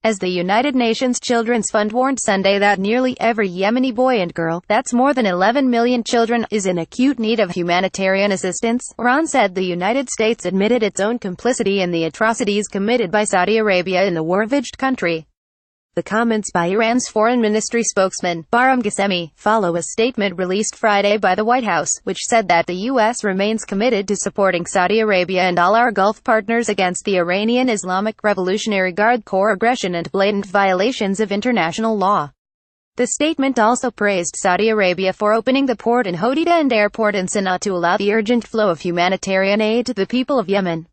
As the United Nations Children's Fund warned Sunday that nearly every Yemeni boy and girl, that's more than 11 million children, is in acute need of humanitarian assistance, Iran said the United States admitted its own complicity in the atrocities committed by Saudi Arabia in the war-ravaged country. The comments by Iran's Foreign Ministry spokesman, Bahram Ghassemi, follow a statement released Friday by the White House, which said that the U.S. remains committed to supporting Saudi Arabia and all our Gulf partners against the Iranian Islamic Revolutionary Guard Corps aggression and blatant violations of international law. The statement also praised Saudi Arabia for opening the port in Hodeidah and airport in Sana'a to allow the urgent flow of humanitarian aid to the people of Yemen.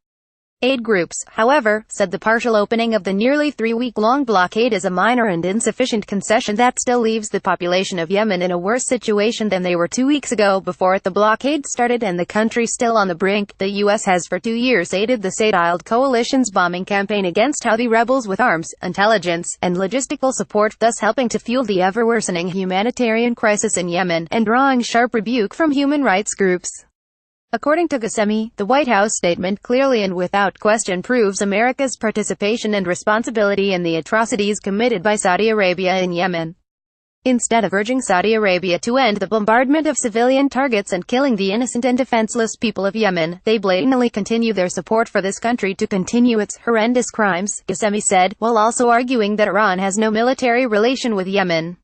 Aid groups, however, said the partial opening of the nearly 3-week-long blockade is a minor and insufficient concession that still leaves the population of Yemen in a worse situation than they were 2 weeks ago before the blockade started and the country still on the brink. The U.S. has for 2 years aided the Saudi-led coalition's bombing campaign against Houthi rebels with arms, intelligence, and logistical support, thus helping to fuel the ever-worsening humanitarian crisis in Yemen, and drawing sharp rebuke from human rights groups. According to Ghassemi, the White House statement clearly and without question proves America's participation and responsibility in the atrocities committed by Saudi Arabia in Yemen. Instead of urging Saudi Arabia to end the bombardment of civilian targets and killing the innocent and defenseless people of Yemen, they blatantly continue their support for this country to continue its horrendous crimes, Ghassemi said, while also arguing that Iran has no military relation with Yemen.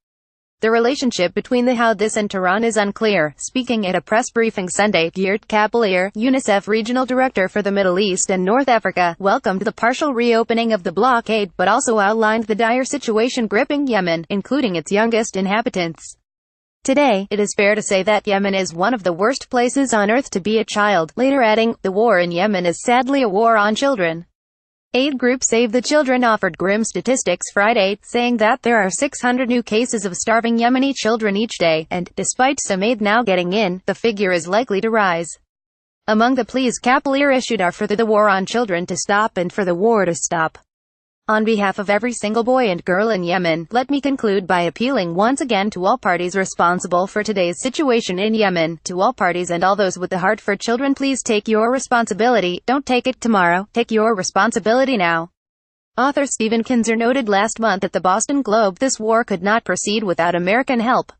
The relationship between the Houthis and Tehran is unclear. Speaking at a press briefing Sunday, Geert Kapelier, UNICEF Regional Director for the Middle East and North Africa, welcomed the partial reopening of the blockade, but also outlined the dire situation gripping Yemen, including its youngest inhabitants. Today, it is fair to say that Yemen is one of the worst places on earth to be a child, later adding, the war in Yemen is sadly a war on children. Aid group Save the Children offered grim statistics Friday, saying that there are 600 new cases of starving Yemeni children each day, and, despite some aid now getting in, the figure is likely to rise. Among the pleas Kapelier issued are for the war on children to stop and for the war to stop. On behalf of every single boy and girl in Yemen, let me conclude by appealing once again to all parties responsible for today's situation in Yemen, to all parties and all those with the heart for children, please take your responsibility, don't take it tomorrow, take your responsibility now. Author Stephen Kinzer noted last month at the Boston Globe this war could not proceed without American help.